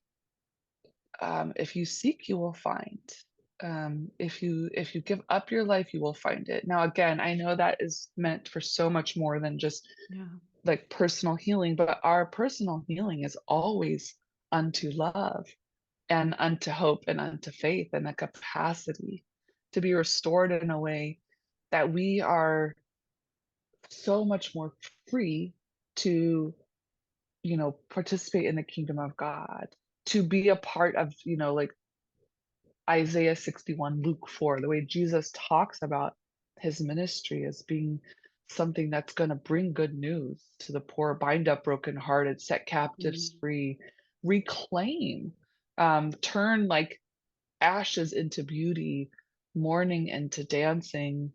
[SPEAKER 2] if you seek, you will find. If you give up your life, you will find it. Now, again, I know that is meant for so much more than just
[SPEAKER 1] Yeah.
[SPEAKER 2] like personal healing, but our personal healing is always unto love and unto hope and unto faith and a capacity. to be restored in a way that we are so much more free to, participate in the kingdom of God, to be a part of, like Isaiah 61, Luke 4, the way Jesus talks about his ministry as being something that's going to bring good news to the poor, bind up brokenhearted, set captives free, reclaim, turn like ashes into beauty, mourning into dancing.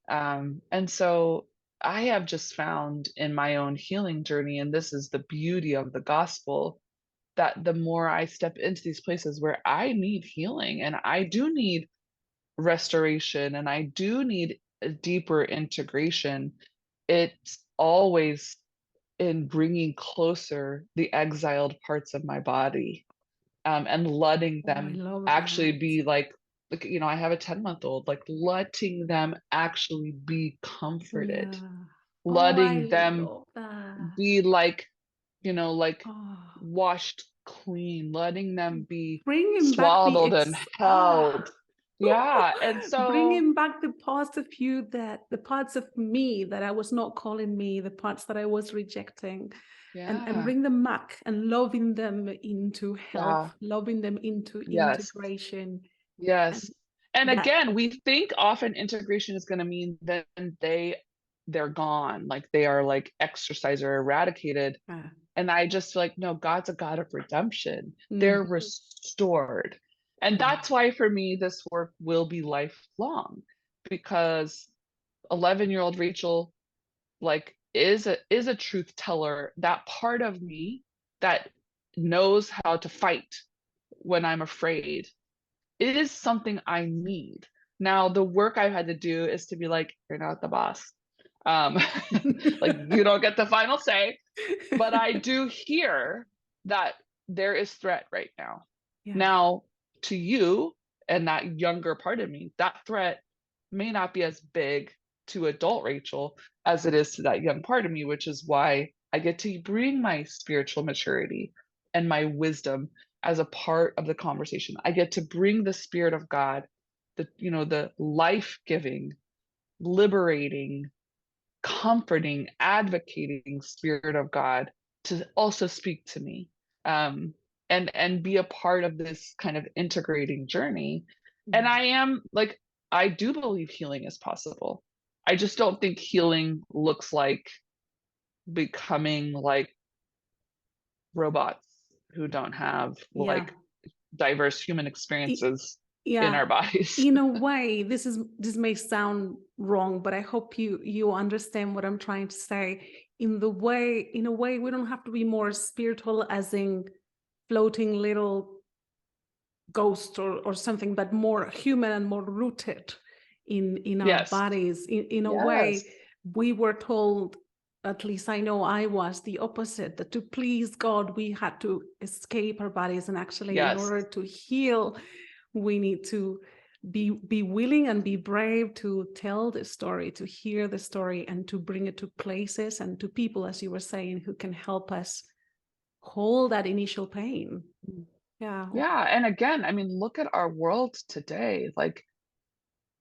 [SPEAKER 2] And so I have just found in my own healing journey, and this is the beauty of the gospel, that the more I step into these places where I need healing and I do need restoration and I do need a deeper integration, it's always in bringing closer the exiled parts of my body, and letting
[SPEAKER 1] Oh, I
[SPEAKER 2] them
[SPEAKER 1] love
[SPEAKER 2] actually
[SPEAKER 1] that.
[SPEAKER 2] be like, I have a 10-month-old, like letting them actually be comforted,
[SPEAKER 1] Yeah. Oh, I
[SPEAKER 2] letting them
[SPEAKER 1] love that.
[SPEAKER 2] be like, like
[SPEAKER 1] Oh,
[SPEAKER 2] washed clean, letting them be
[SPEAKER 1] bringing back
[SPEAKER 2] swaddled and held. Yeah. And so,
[SPEAKER 1] bringing back the parts of you that the parts of me that I was not calling me, the parts that I was rejecting, and
[SPEAKER 2] yeah,
[SPEAKER 1] bring them back and loving them into
[SPEAKER 2] yeah,
[SPEAKER 1] health, loving them into
[SPEAKER 2] yes,
[SPEAKER 1] integration. And
[SPEAKER 2] yes. And
[SPEAKER 1] that,
[SPEAKER 2] again, we think often integration is going to mean then they're gone, like they are like exorcised or eradicated.
[SPEAKER 1] uh,
[SPEAKER 2] And I just feel like, no, God's a God of redemption. They're
[SPEAKER 1] mhm,
[SPEAKER 2] restored. And
[SPEAKER 1] yeah,
[SPEAKER 2] that's why for me, this work will be lifelong, because 11-year-old Rachel, like, is a truth teller. That part of me that knows how to fight when I'm afraid, it is something I need. Now, the work I've had to do is to be like, you're not the boss. Um, like you don't get the final say, but I do hear that there is threat right now.
[SPEAKER 1] yeah,
[SPEAKER 2] Now, to you and that younger part of me, that threat may not be as big to adult Rachel as it is to that young part of me, which is why I get to bring my spiritual maturity and my wisdom as a part of the conversation. I get to bring the Spirit of God, the life-giving, liberating, comforting, advocating Spirit of God to also speak to me, um, and be a part of this kind of integrating journey. And
[SPEAKER 1] mm,
[SPEAKER 2] I am like, I do believe healing is possible. I just don't think healing looks like becoming like robots who don't have
[SPEAKER 1] yeah.
[SPEAKER 2] like diverse human
[SPEAKER 1] I-
[SPEAKER 2] experiences in
[SPEAKER 1] yeah,
[SPEAKER 2] our bodies.
[SPEAKER 1] in a way, this may sound wrong, but I hope you understand what I'm trying to say. In a way, we don't have to be more spiritual, as in floating little ghosts or something, but more human and more rooted in our
[SPEAKER 2] Yes.
[SPEAKER 1] bodies. In a
[SPEAKER 2] Yes.
[SPEAKER 1] way, we were told, at least I know I was the opposite, that to please God, we had to escape our bodies. And actually, in
[SPEAKER 2] Yes.
[SPEAKER 1] order to heal, we need to be willing and be brave to tell the story, to hear the story, and to bring it to places and to people, as you were saying, who can help us hold that initial pain. Yeah.
[SPEAKER 2] Yeah. And again, I mean, look at our world today. Like,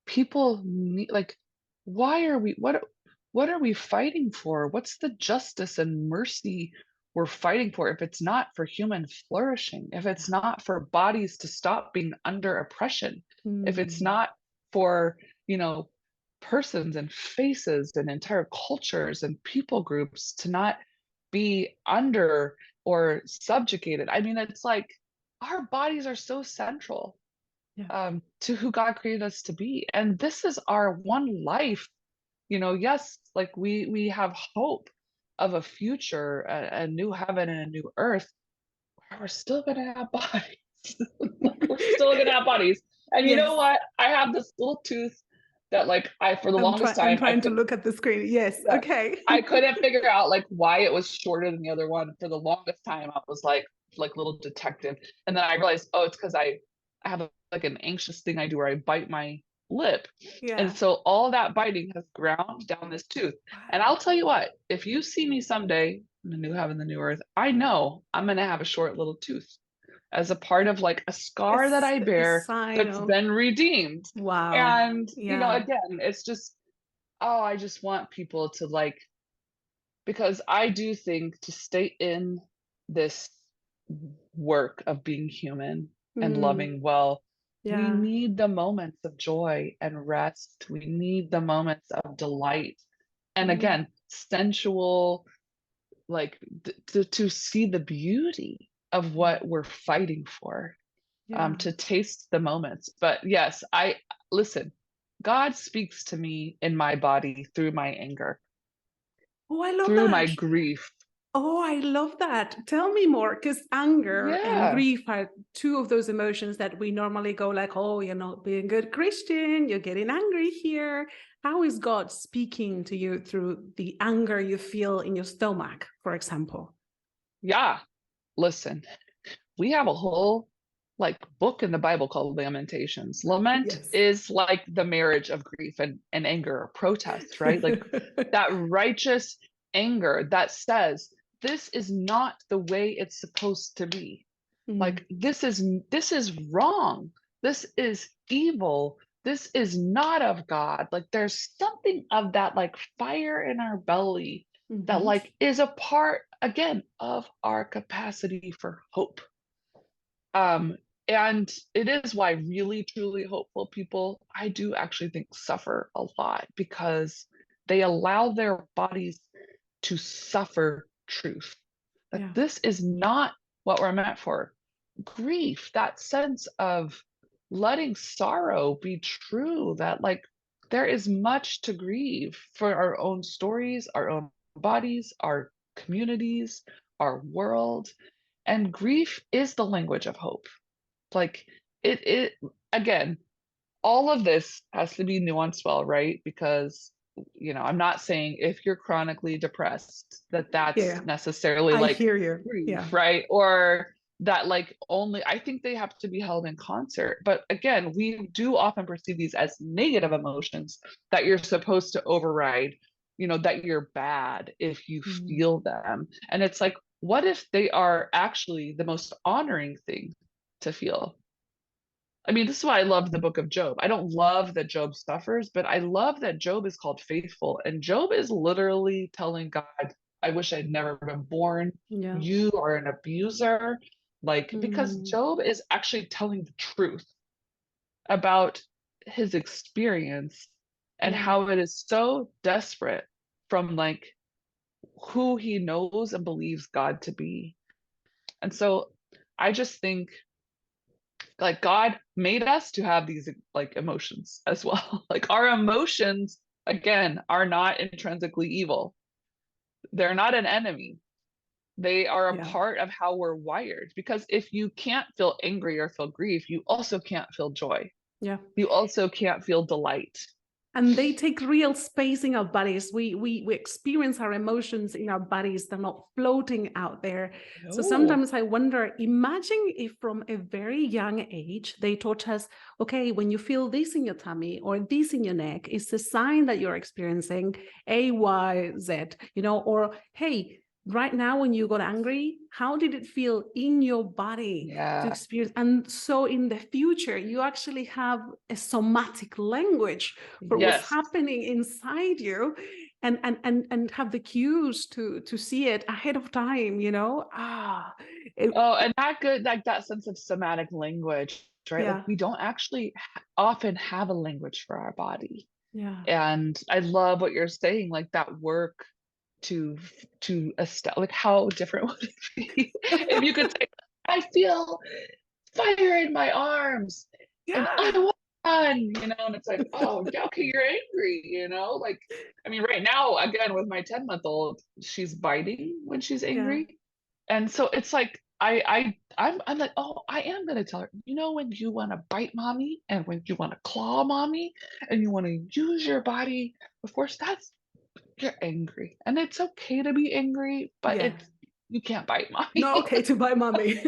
[SPEAKER 2] people need, like, why are we, what are we fighting for? What's the justice and mercy we're fighting for if it's not for human flourishing, if it's not for bodies to stop being under oppression, if it's
[SPEAKER 1] Mm.
[SPEAKER 2] not for, you know persons and faces and entire cultures and people groups to not be under or subjugated? I mean, it's like our bodies are so central,
[SPEAKER 1] Yeah.
[SPEAKER 2] to who God created us to be. And this is our one life. Yes, like we have hope of a future, a new heaven and a new earth, where we're still gonna have bodies. Like, we're still gonna have bodies. And you
[SPEAKER 1] Yes.
[SPEAKER 2] know what? I have this little tooth that, like, I for the longest
[SPEAKER 1] I'm
[SPEAKER 2] time I
[SPEAKER 1] trying to
[SPEAKER 2] could
[SPEAKER 1] look at the screen. Yes.
[SPEAKER 2] yeah,
[SPEAKER 1] Okay.
[SPEAKER 2] I couldn't figure out like why it was shorter than the other one. For the longest time, I was like little detective, and then I realized, oh, it's because I have like an anxious thing I do where I bite my lip, and
[SPEAKER 1] Yeah.
[SPEAKER 2] so all that biting has ground down this tooth. And I'll tell you what, if you see me someday in the new heaven, the new earth, I know I'm gonna have a short little tooth, as a part of like a scar that I
[SPEAKER 1] A
[SPEAKER 2] bear
[SPEAKER 1] sign
[SPEAKER 2] that's
[SPEAKER 1] of,
[SPEAKER 2] been redeemed.
[SPEAKER 1] wow.
[SPEAKER 2] And,
[SPEAKER 1] Yeah.
[SPEAKER 2] again, it's just, oh, I just want people to like, because I do think to stay in this work of being human and
[SPEAKER 1] Mm,
[SPEAKER 2] loving well, we
[SPEAKER 1] yeah.
[SPEAKER 2] need the moments of joy and rest. We need the moments of delight. And
[SPEAKER 1] Mm,
[SPEAKER 2] again, sensual, like to see the beauty of
[SPEAKER 1] yeah.
[SPEAKER 2] what we're fighting for,
[SPEAKER 1] Yeah.
[SPEAKER 2] to taste the moments. But yes, I listen, God speaks to me in my body through my anger,
[SPEAKER 1] Oh, I love
[SPEAKER 2] through my
[SPEAKER 1] that.
[SPEAKER 2] grief.
[SPEAKER 1] Oh, I love that. Tell me more, because anger and
[SPEAKER 2] Yeah.
[SPEAKER 1] grief are two of those emotions that we normally go like, oh, you're not being a good Christian, you're getting angry here. How is God speaking to you through the anger you feel in your stomach, for example?
[SPEAKER 2] Yeah. Listen, we have a whole like book in the Bible called Lamentations. Lament
[SPEAKER 1] Yes.
[SPEAKER 2] is like the marriage of grief and anger, or protest, right? Like that righteous anger that says, this is not the way it's supposed to be.
[SPEAKER 1] Mm,
[SPEAKER 2] Like this is wrong. This is evil. This is not of God. Like there's something of that like fire in our belly that
[SPEAKER 1] mhm.
[SPEAKER 2] like is a part again of our capacity for hope. Um, and it is why really truly hopeful people, I do actually think, suffer a lot because they allow their bodies to suffer truth. That
[SPEAKER 1] Yeah.
[SPEAKER 2] this is not what we're meant for. Grief, that sense of letting sorrow be true, that like there is much to grieve for our own stories, our own bodies, our communities, our world. And grief is the language of hope. Like it again, all of this has to be nuanced well, right? Because I'm not saying if you're chronically depressed that that's
[SPEAKER 1] Yeah.
[SPEAKER 2] necessarily
[SPEAKER 1] I
[SPEAKER 2] like
[SPEAKER 1] hear you. Yeah.
[SPEAKER 2] grief, right? Or that like only I think they have to be held in concert. But again, we do often perceive these as negative emotions that you're supposed to override, that you're bad if you
[SPEAKER 1] Mm,
[SPEAKER 2] feel them. And it's like, what if they are actually the most honoring thing to feel? I mean, this is why I love the book of Job. I don't love that Job suffers, but I love that Job is called faithful. And Job is literally telling God, I wish I'd never been born.
[SPEAKER 1] yeah.
[SPEAKER 2] You are an abuser. Like, because
[SPEAKER 1] Mm,
[SPEAKER 2] Job is actually telling the truth about his experience and
[SPEAKER 1] yeah.
[SPEAKER 2] how it is so desperate from like who he knows and believes God to be. And so I just think like God made us to have these like emotions as well. Like our emotions again are not intrinsically evil. They're not an enemy. They are a
[SPEAKER 1] Yeah.
[SPEAKER 2] part of how we're wired, because if you can't feel angry or feel grief, you also can't feel joy.
[SPEAKER 1] Yeah.
[SPEAKER 2] You also can't feel delight.
[SPEAKER 1] And they take real space in our bodies. We experience our emotions in our bodies. They're not floating out there. So
[SPEAKER 2] No.
[SPEAKER 1] sometimes I wonder, imagine if from a very young age they taught us, okay, when you feel this in your tummy or this in your neck, it's a sign that you're experiencing A, Y, Z, or hey, right now when you got angry, how did it feel in your body to
[SPEAKER 2] Yeah.
[SPEAKER 1] experience? And so in the future you actually have a somatic language for what's
[SPEAKER 2] Yes.
[SPEAKER 1] happening inside you, and have the cues to see it ahead of time.
[SPEAKER 2] Oh, and that good, like that sense of somatic language, right? Like
[SPEAKER 1] Yeah,
[SPEAKER 2] we don't actually often have a language for our body.
[SPEAKER 1] yeah,
[SPEAKER 2] And I love what you're saying, like that work to establish, like how different would it be if you could say, I feel fire in my arms and I
[SPEAKER 1] yeah,
[SPEAKER 2] want run, and it's like, oh yeah, okay, you're angry, like, I mean, right now, again, with my 10-month-old, she's biting when she's
[SPEAKER 1] yeah,
[SPEAKER 2] angry. And so it's like I'm like, oh, I am gonna tell her, when you want to bite mommy and when you want to claw mommy and you want to use your body of force, that's you're angry. And it's okay to be angry, but
[SPEAKER 1] yeah.
[SPEAKER 2] it's you can't bite
[SPEAKER 1] Not
[SPEAKER 2] mommy.
[SPEAKER 1] okay to buy mommy.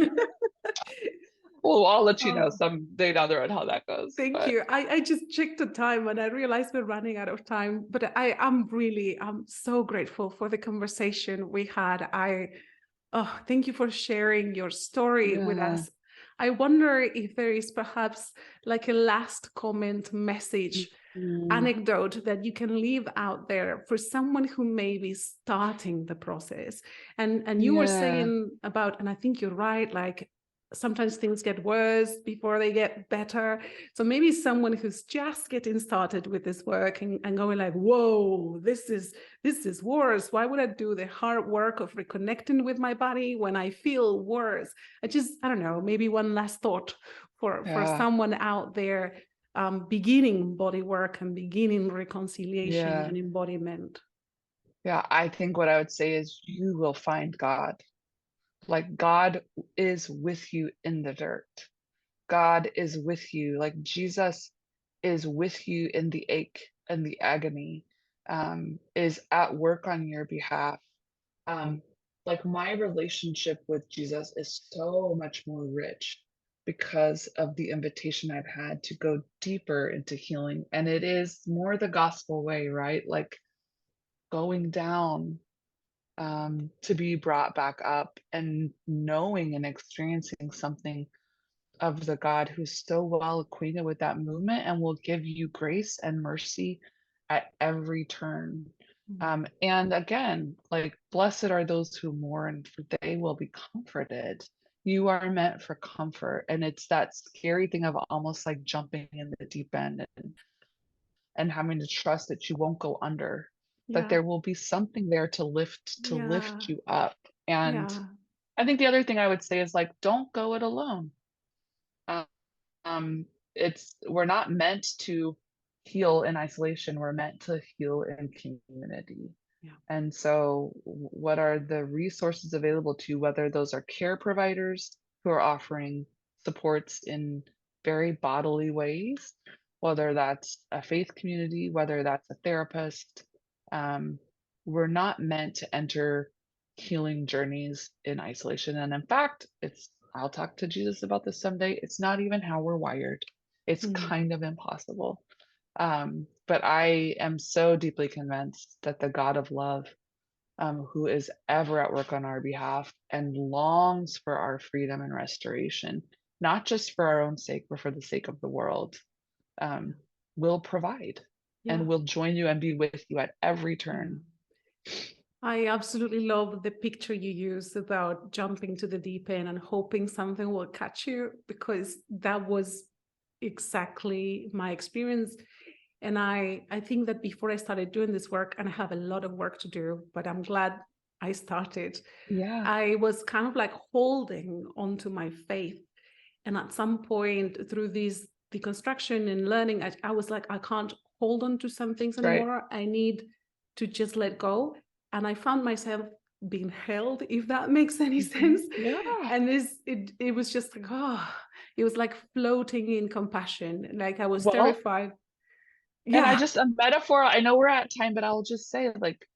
[SPEAKER 2] Well, I'll let you know
[SPEAKER 1] Oh,
[SPEAKER 2] someday down the road how that goes.
[SPEAKER 1] thank
[SPEAKER 2] But
[SPEAKER 1] you. I just checked the time and I realized we're running out of time, but I'm so grateful for the conversation we had. Oh, thank you for sharing your story with
[SPEAKER 2] yeah.
[SPEAKER 1] us. I wonder if there is perhaps like a last comment, message, anecdote that you can leave out there for someone who may be starting the process. And you were saying about, and I think you're right, like sometimes things get worse before they get better. So maybe someone who's just getting started with this work and going like, whoa, this is worse. Why would I do the hard work of reconnecting with my body when I feel worse? I don't know, maybe one last thought for someone out there beginning body work and beginning reconciliation and embodiment.
[SPEAKER 2] Yeah, I think what I would say is you will find God. Like God is with you in the dirt. God is with you. Like Jesus is with you in the ache and the agony, is at work on your behalf. Like my relationship with Jesus is so much more rich because of the invitation I've had to go deeper into healing. And it is more the gospel way, right? Like going down to be brought back up and knowing and experiencing something of the God who's so well acquainted with that movement and will give you grace and mercy at every turn. And again, like, blessed are those who mourn, for they will be comforted. You are meant for comfort. And it's that scary thing of almost like jumping in the deep end and having to trust that you won't go under, that there will be something there to lift you up. And I think the other thing I would say is like, don't go it alone. We're not meant to heal in isolation. We're meant to heal in community. And so what are the resources available to you, whether those are care providers who are offering supports in very bodily ways, whether that's a faith community, whether that's a therapist. We're not meant to enter healing journeys in isolation. And in fact, I'll talk to Jesus about this someday. It's not even how we're wired. It's kind of impossible. But I am so deeply convinced that the God of love, who is ever at work on our behalf and longs for our freedom and restoration, not just for our own sake, but for the sake of the world, will provide and will join you and be with you at every turn.
[SPEAKER 1] I absolutely love the picture you used about jumping to the deep end and hoping something will catch you, because that was exactly my experience. And I think that before I started doing this work, and I have a lot of work to do, but I'm glad I started. I was kind of like holding onto my faith. And at some point through this deconstruction and learning, I was like, I can't hold on to some things anymore. I need to just let go. And I found myself being held, if that makes any sense. And it was just like, it was like floating in compassion. Like I was terrified.
[SPEAKER 2] And a metaphor, I know we're at time, but I'll just say, like,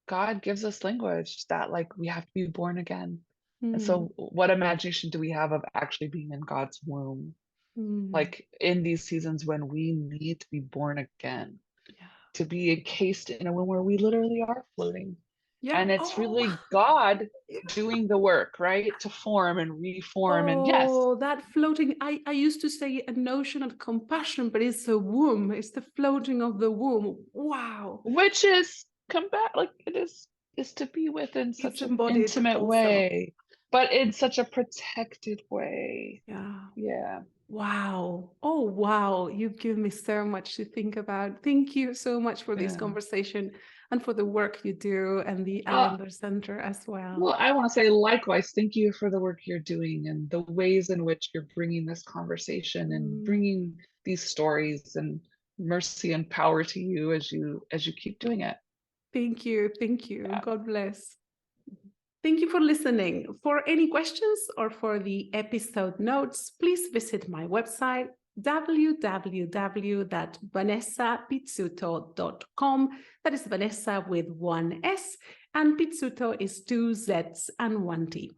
[SPEAKER 2] God gives us language that like we have to be born again. And so what imagination do we have of actually being in God's womb? Like in these seasons when we need to be born again, to be encased in a womb where we literally are floating. And it's really God doing the work, right? To form and reform. And
[SPEAKER 1] that floating, I used to say a notion of compassion, but it's a womb. It's the floating of the womb. Wow.
[SPEAKER 2] Which is like it is to be with in such an intimate way, but in such a protected way.
[SPEAKER 1] Wow. Oh, wow. You've given me so much to think about. Thank you so much for this conversation and for the work you do, and the Allender Center as well.
[SPEAKER 2] Well, I want to say likewise, thank you for the work you're doing and the ways in which you're bringing this conversation and bringing these stories, and mercy and power to you as you keep doing it.
[SPEAKER 1] Thank you. Thank you. God bless. Thank you for listening. For any questions or for the episode notes, please visit my website, www.vanessapizzuto.com. That is Vanessa with one S, and Pizzuto is 2 Zs and 1 T.